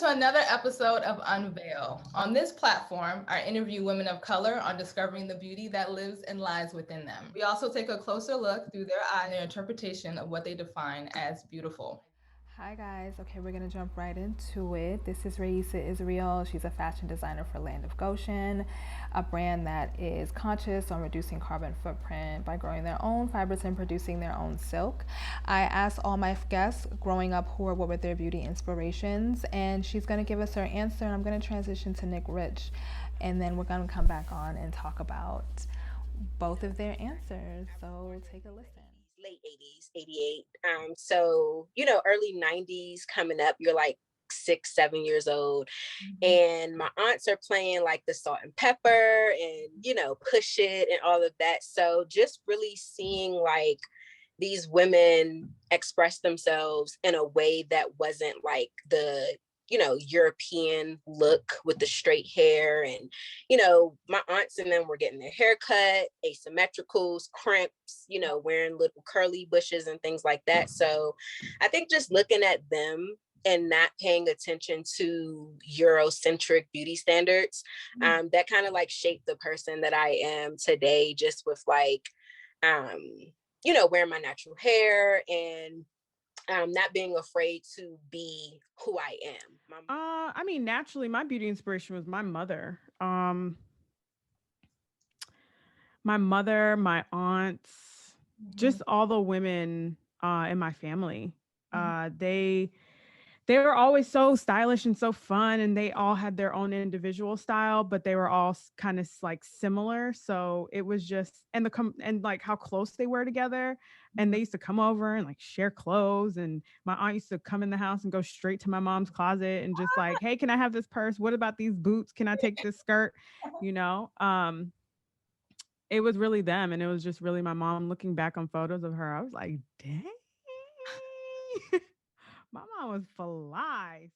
to another episode of UnVeil. On this platform, I interview women of color on discovering the beauty that lives and lies within them. We also take a closer look through their eye and their interpretation of what they define as beautiful. Hi guys, okay, we're gonna jump right into it. This is Raisa Yisrael. She's a fashion designer for Land of Goshen, a brand that is conscious on reducing carbon footprint by growing their own fibers and producing their own silk. I asked all my guests growing up what were their beauty inspirations, and she's gonna give us her answer, and I'm gonna transition to Nikki Rich, and then we're gonna come back on and talk about both of their answers. So take a listen. Late 80s, 88. Early 90s coming up, you're like 6, 7 years old. And my aunts are playing like the Salt and Pepper and, Push It and all of that. So just really seeing like these women express themselves in a way that wasn't like the European look with the straight hair. And, my aunts and them were getting their hair cut, asymmetricals, crimps, wearing little curly bushes and things like that. So I think just looking at them and not paying attention to Eurocentric beauty standards, that kind of like shaped the person that I am today, just with like, wearing my natural hair and not being afraid to be who I am. Naturally, my beauty inspiration was my mother. My aunts, just all the women in my family. They were always so stylish and so fun, and they all had their own individual style, but they were all kind of like similar. So it was just, and like how close they were together. And they used to come over and like share clothes. And my aunt used to come in the house and go straight to my mom's closet and just like, hey, can I have this purse? What about these boots? Can I take this skirt? It was really them. And it was just really my mom. Looking back on photos of her, I was like, dang. My mom was fly.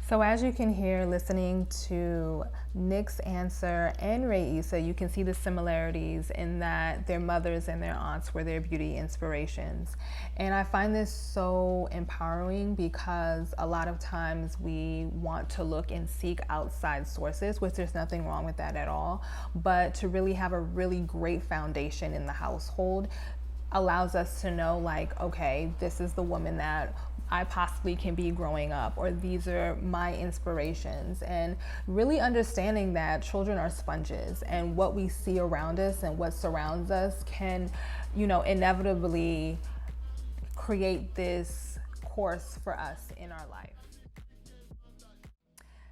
So as you can hear, listening to Nick's answer and Raisa, you can see the similarities in that their mothers and their aunts were their beauty inspirations. And I find this so empowering because a lot of times we want to look and seek outside sources, which there's nothing wrong with that at all. But to really have a really great foundation in the household allows us to know like, okay, this is the woman that I possibly can be growing up, or these are my inspirations, and really understanding that children are sponges and what we see around us and what surrounds us can, inevitably create this course for us in our life.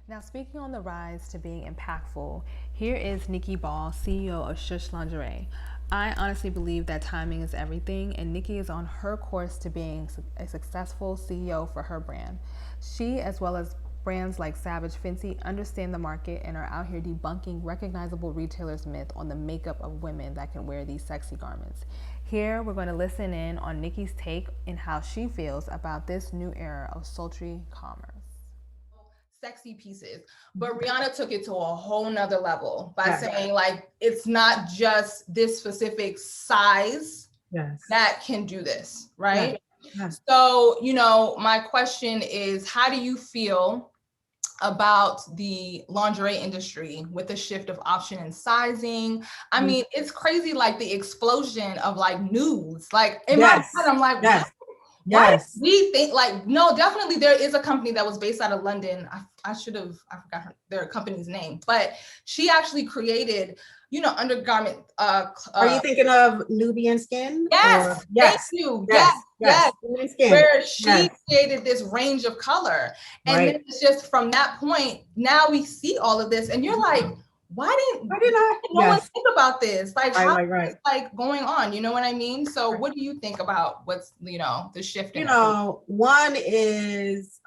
Now, speaking on the rise to being impactful, here is Nikki Ball, CEO of Shush Lingerie. I honestly believe that timing is everything, and Nikki is on her course to being a successful CEO for her brand. She, as well as brands like Savage Fenty, understand the market and are out here debunking recognizable retailers' myth on the makeup of women that can wear these sexy garments. Here, we're going to listen in on Nikki's take and how she feels about this new era of sultry commerce. Sexy pieces, but Rihanna took it to a whole nother level by saying like it's not just this specific size that can do this, right? So my question is, how do you feel about the lingerie industry with the shift of option and sizing? I mean, it's crazy, like the explosion of like nudes, like in my head I'm like, Yes. We think like, no, definitely there is a company that was based out of London. I forgot their company's name, but she actually created, undergarment. Are you thinking of Nubian Skin? Yes. Thank you. Yes. Where she created this range of color. And then it's just from that point, now we see all of this and you're like, why didn't no one think about this? Like, how is this like going on? You know what I mean? So what do you think about what's, the shift? One is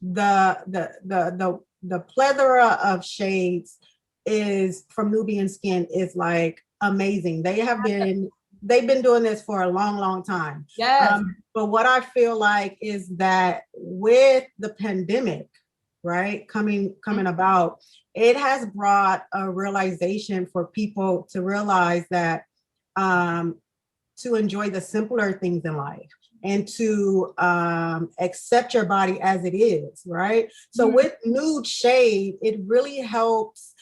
the plethora of shades is from Nubian Skin is like amazing. They've been doing this for a long, long time. Yes. But what I feel like is that with the pandemic, right, coming about, it has brought a realization for people to realize that to enjoy the simpler things in life. and to accept your body as it is, right? So with nude shade, it really helps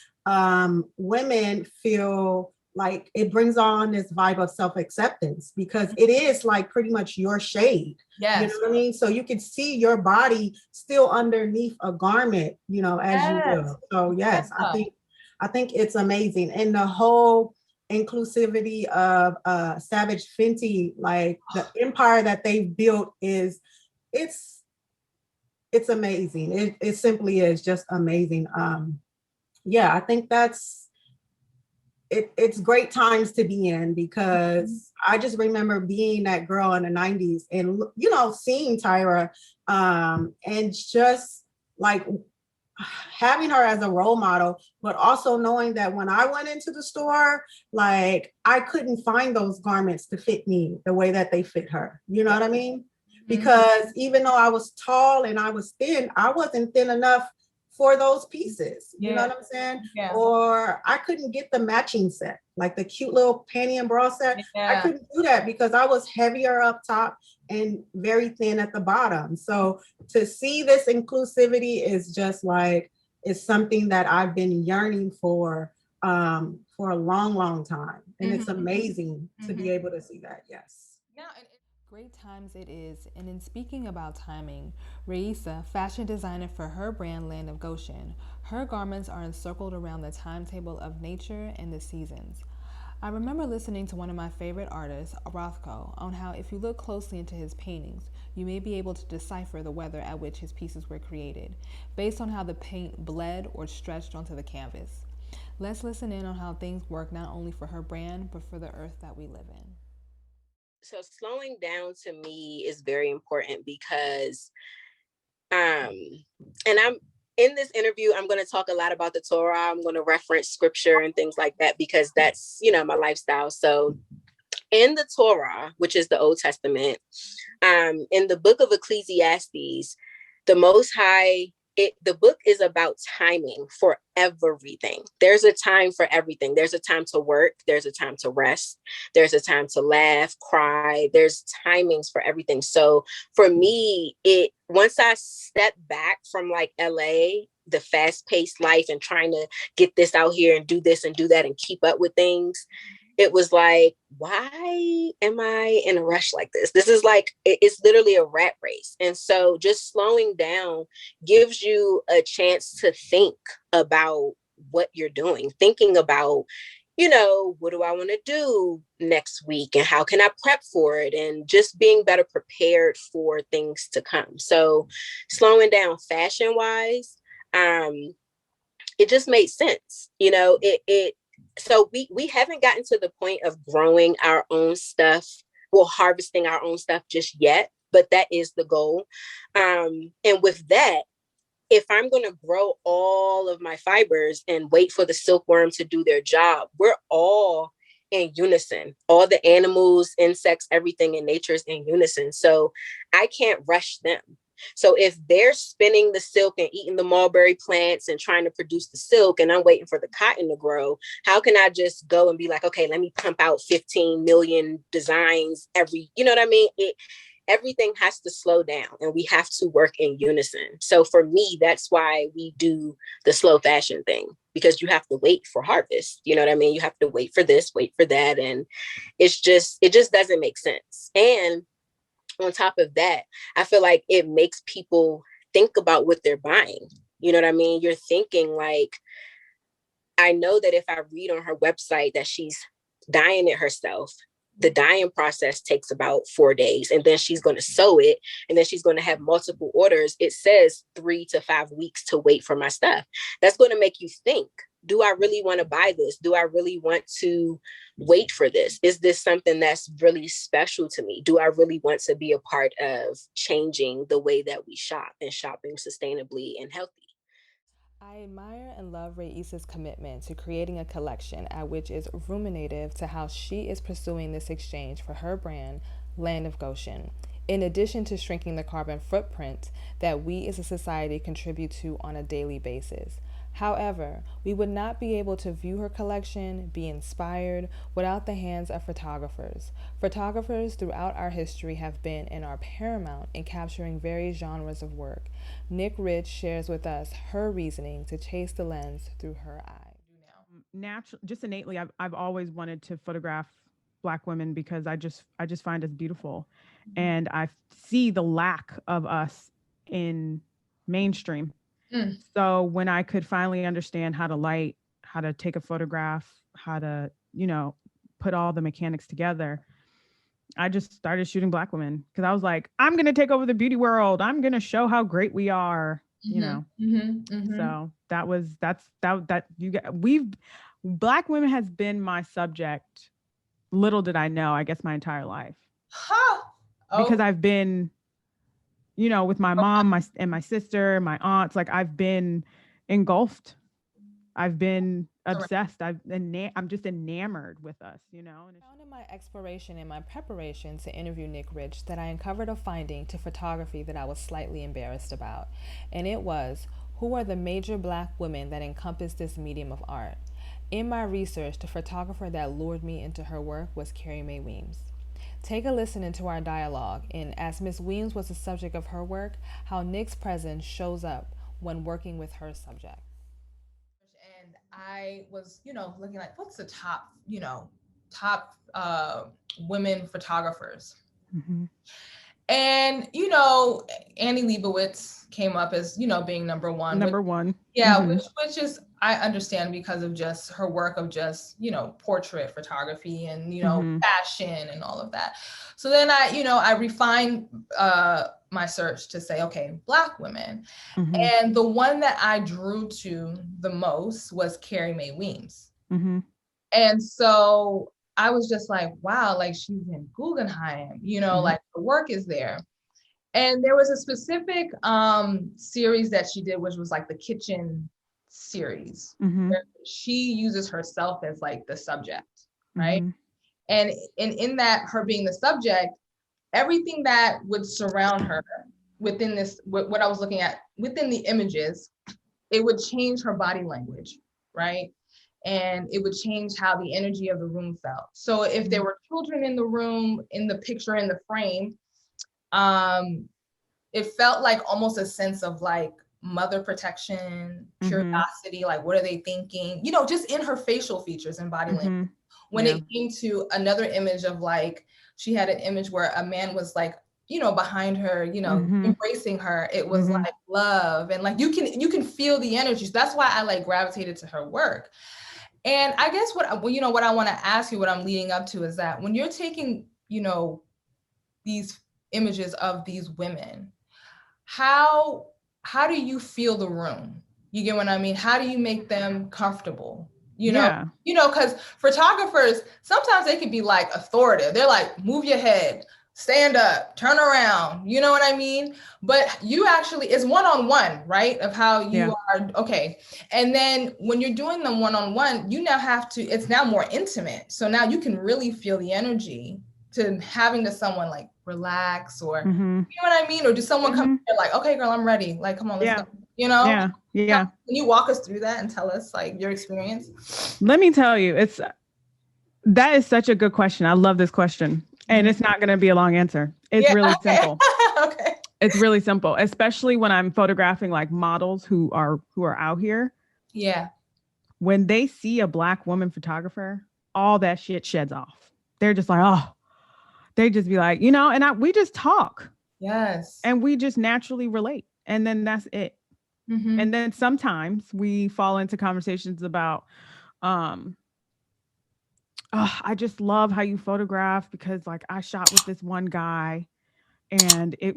women feel like it brings on this vibe of self-acceptance, because it is like pretty much your shade. Yes. You know what I mean? So you can see your body still underneath a garment, you know, as you will. So yes, I think it's amazing. And the whole inclusivity of Savage Fenty, like the empire that they've built it's amazing. It simply is just amazing. Yeah, I think it's great times to be in, because I just remember being that girl in the 90s and, you know, seeing Tyra and just like having her as a role model, but also knowing that when I went into the store, like I couldn't find those garments to fit me the way that they fit her. You know what I mean? Because even though I was tall and I was thin, I wasn't thin enough for those pieces. You know what I'm saying? Yeah. Or I couldn't get the matching set, like the cute little panty and bra set. I couldn't do that because I was heavier up top and very thin at the bottom. So to see this inclusivity is just like, it's something that I've been yearning for a long, long time. And it's amazing to be able to see that. Yes. Yeah. Great times it is. And in speaking about timing, Raisa, fashion designer for her brand Land of Goshen, her garments are encircled around the timetable of nature and the seasons. I remember listening to one of my favorite artists, Rothko, on how if you look closely into his paintings, you may be able to decipher the weather at which his pieces were created, based on how the paint bled or stretched onto the canvas. Let's listen in on how things work not only for her brand, but for the earth that we live in. So slowing down to me is very important because, and I'm in this interview, I'm going to talk a lot about the Torah. I'm going to reference scripture and things like that, because that's, you know, my lifestyle. So in the Torah, which is the Old Testament, in the book of Ecclesiastes, the Most High, the book is about timing for everything. There's a time for everything. There's a time to work. There's a time to rest. There's a time to laugh, cry. There's timings for everything. So for me, once I step back from like LA, the fast-paced life and trying to get this out here and do this and do that and keep up with things, it was like, why am I in a rush like this? This is like, it's literally a rat race. And so just slowing down gives you a chance to think about what you're doing, thinking about, you know, what do I want to do next week and how can I prep for it? And just being better prepared for things to come. So slowing down fashion wise, it just made sense. You know, so we haven't gotten to the point of growing our own stuff, harvesting our own stuff just yet, but that is the goal. And with that, if I'm going to grow all of my fibers and wait for the silkworm to do their job, we're all in unison. All the animals, insects, everything in nature is in unison. So I can't rush them. So if they're spinning the silk and eating the mulberry plants and trying to produce the silk and I'm waiting for the cotton to grow, how can I just go and be like, okay, let me pump out 15 million designs you know what I mean? Everything has to slow down and we have to work in unison. So for me, that's why we do the slow fashion thing, because you have to wait for harvest. You know what I mean? You have to wait for this, wait for that. And it just doesn't make sense. And on top of that, I feel like it makes people think about what they're buying. You know what I mean? You're thinking like, I know that if I read on her website that she's dyeing it herself, the dyeing process takes about 4 days, and then she's going to sew it, and then she's going to have multiple orders. It says 3 to 5 weeks to wait for my stuff. That's going to make you think, do I really want to buy this? Do I really want to wait for this? Is this something that's really special to me? Do I really want to be a part of changing the way that we shop and shopping sustainably and healthy? I admire and love Raisa's commitment to creating a collection at which is ruminative to how she is pursuing this exchange for her brand, Land of Goshen, in addition to shrinking the carbon footprint that we as a society contribute to on a daily basis. However, we would not be able to view her collection, be inspired, without the hands of photographers. Photographers throughout our history have been and are paramount in capturing various genres of work. Nikki Rich shares with us her reasoning to chase the lens through her eye. Natural, just innately, I've always wanted to photograph Black women because I just find us beautiful, and I see the lack of us in mainstream. So when I could finally understand how to light, how to take a photograph, how to, put all the mechanics together, I just started shooting Black women because I was like, I'm going to take over the beauty world. I'm going to show how great we are, So Black women has been my subject. Little did I know, I guess my entire life. Because I've been, with my mom, my sister, my aunts, like I've been engulfed. I've been obsessed. I'm just enamored with us, I found in my exploration and my preparation to interview Nikki Rich that I uncovered a finding to photography that I was slightly embarrassed about. And it was, who are the major Black women that encompass this medium of art? In my research, the photographer that lured me into her work was Carrie Mae Weems. Take a listen into our dialogue in as Miss Weems was the subject of her work, how Nick's presence shows up when working with her subject. And I was, looking like, what's the top women photographers? And, Annie Leibovitz came up as, being number one. Yeah, which is, I understand because of just her work of just, portrait photography and, fashion and all of that. So then I refined my search to say, okay, Black women. And the one that I drew to the most was Carrie Mae Weems. And so I was just like, wow, like she's in Guggenheim, like the work is there. And there was a specific series that she did, which was like the kitchen series. Where she uses herself as like the subject, right? And in that, her being the subject, everything that would surround her within this, what I was looking at within the images, it would change her body language, right? And it would change how the energy of the room felt. So if there were children in the room, in the picture, in the frame, it felt like almost a sense of like mother protection, curiosity, like what are they thinking? Just in her facial features and body language. When it came to another image of like, she had an image where a man was like, behind her, embracing her. It was like love. And like, you can feel the energies. That's why I like gravitated to her work. And I guess what I want to ask you, what I'm leading up to is that when you're taking, these images of these women, how do you feel the room? You get what I mean? How do you make them comfortable? Because photographers, sometimes they can be like authoritative. They're like, move your head, stand up, turn around, you know what I mean? But you actually, it's one-on-one, right? Of how you are, okay. And then when you're doing them one-on-one, you now have to, it's now more intimate. So now you can really feel the energy to having to someone like relax or, you know what I mean? Or do someone come here like, okay, girl, I'm ready. Like, come on, let's go. Yeah. Can you walk us through that and tell us like your experience? Let me tell you, that is such a good question. I love this question. And it's not going to be a long answer. It's really simple. Okay. It's really simple, especially when I'm photographing like models who are out here. Yeah. When they see a Black woman photographer, all that shit sheds off. They're just like, oh, they just be like, and we just talk. Yes. And we just naturally relate. And then that's it. And then sometimes we fall into conversations about, I just love how you photograph because like I shot with this one guy and it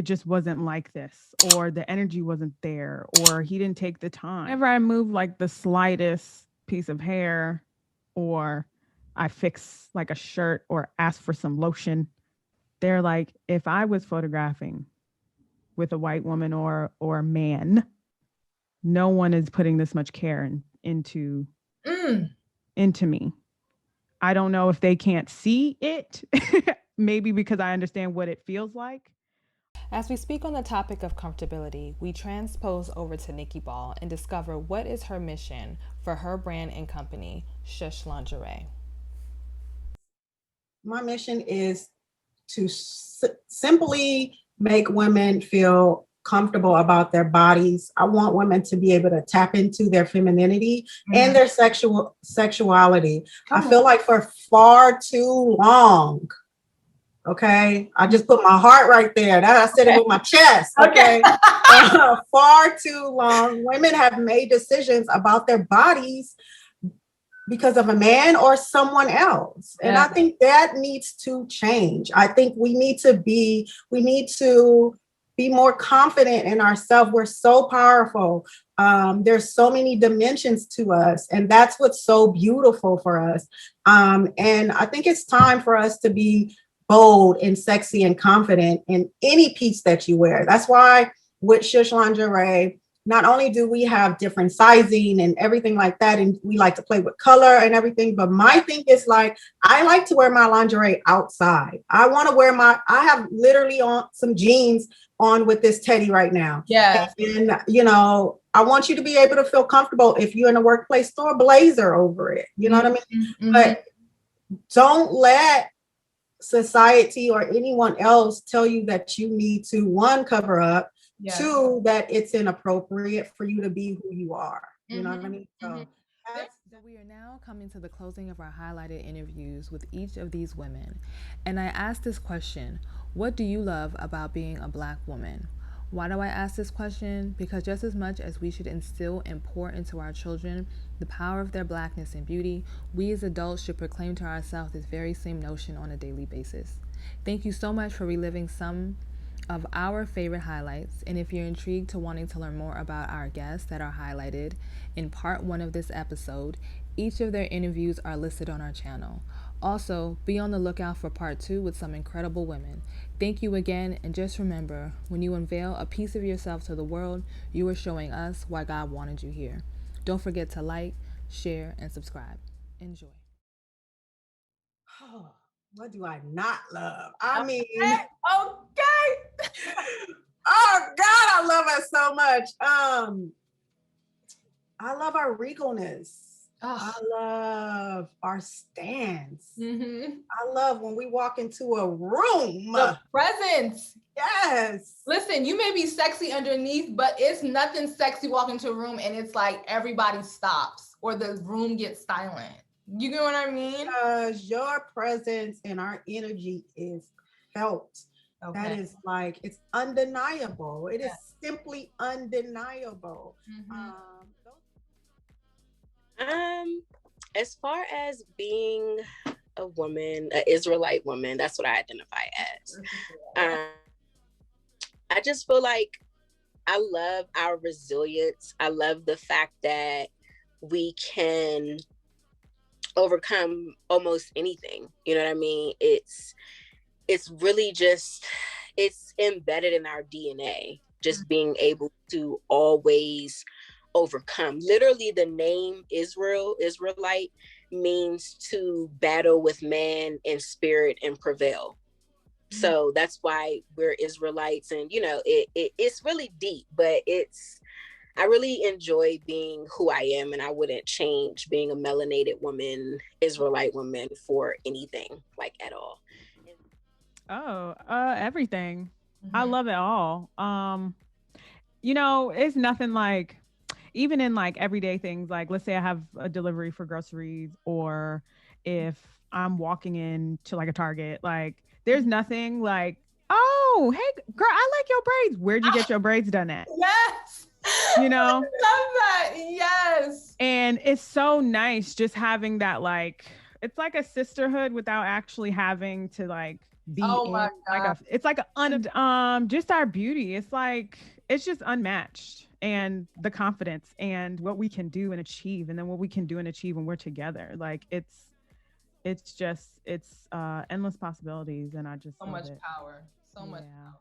just wasn't like this, or the energy wasn't there, or he didn't take the time. Whenever I move like the slightest piece of hair, or I fix like a shirt or ask for some lotion, they're like, if I was photographing with a white woman or a man, no one is putting this much care into me. I don't know if they can't see it, maybe because I understand what it feels like. As we speak on the topic of comfortability, we transpose over to Nikki Ball and discover what is her mission for her brand and company, Shush Lingerie. My mission is to simply make women feel comfortable about their bodies. I want women to be able to tap into their femininity and their sexuality. I feel like for far too long, okay, I just put my heart right there. That I said it with my chest. Okay. Far too long, women have made decisions about their bodies because of a man or someone else. And I think that needs to change. I think we need to be more confident in ourselves. We're so powerful. There's so many dimensions to us, and that's what's so beautiful for us. And I think it's time for us to be bold and sexy and confident in any piece that you wear. That's why with Shush Lingerie, not only do we have different sizing and everything like that, and we like to play with color and everything, but my thing is like, I like to wear my lingerie outside. I want to wear I have literally on some jeans on with this teddy right now. Yeah. And, I want you to be able to feel comfortable. If you're in a workplace, throw a blazer over it. You know what I mean? Mm-hmm. But don't let society or anyone else tell you that you need to, one, cover up, two, that it's inappropriate for you to be who you are. You know what I mean? So we are now coming to the closing of our highlighted interviews with each of these women. And I asked this question: what do you love about being a Black woman? Why do I ask this question? Because just as much as we should instill and pour into our children the power of their Blackness and beauty, we as adults should proclaim to ourselves this very same notion on a daily basis. Thank you so much for reliving some of our favorite highlights, and if you're intrigued to wanting to learn more about our guests that are highlighted in part 1 of this episode, each of their interviews are listed on our channel. Also, be on the lookout for part 2 with some incredible women. Thank you again, and just remember, when you unveil a piece of yourself to the world, you are showing us why God wanted you here. Don't forget to like, share, and subscribe. Enjoy. Oh, what do I not love? I mean, okay. Oh God, I love us so much. I love our regalness. I love our stance. I love when we walk into a room. The presence. Yes. Listen, you may be sexy underneath, but it's nothing sexy walking into a room and it's like everybody stops or the room gets silent. You know what I mean? Because your presence and our energy is felt. Okay. That is like, it's undeniable. It is simply undeniable. As far as being a woman, an Israelite woman, that's what I identify as. I just feel like I love our resilience. I love the fact that we can overcome almost anything. You know what I mean? It's really just, it's embedded in our DNA, just being able to always overcome. Literally, the name Israelite, means to battle with man in spirit and prevail. So that's why we're Israelites, and it's really deep, but I really enjoy being who I am, and I wouldn't change being a melanated woman, Israelite woman, for anything, like, at all. Everything. I love it all. It's nothing like, even in like everyday things, like let's say I have a delivery for groceries, or if I'm walking into like a Target, like there's nothing like, oh, hey girl, I like your braids. Where'd you get your braids done at? Yes. I love that. Yes. And it's so nice just having that, like, it's like a sisterhood without actually having to like be my God. It's like just our beauty. It's like, it's just unmatched. And the confidence and what we can do and achieve, and then what we can do and achieve when we're together. Like it's endless possibilities, and I just so much power. So much power.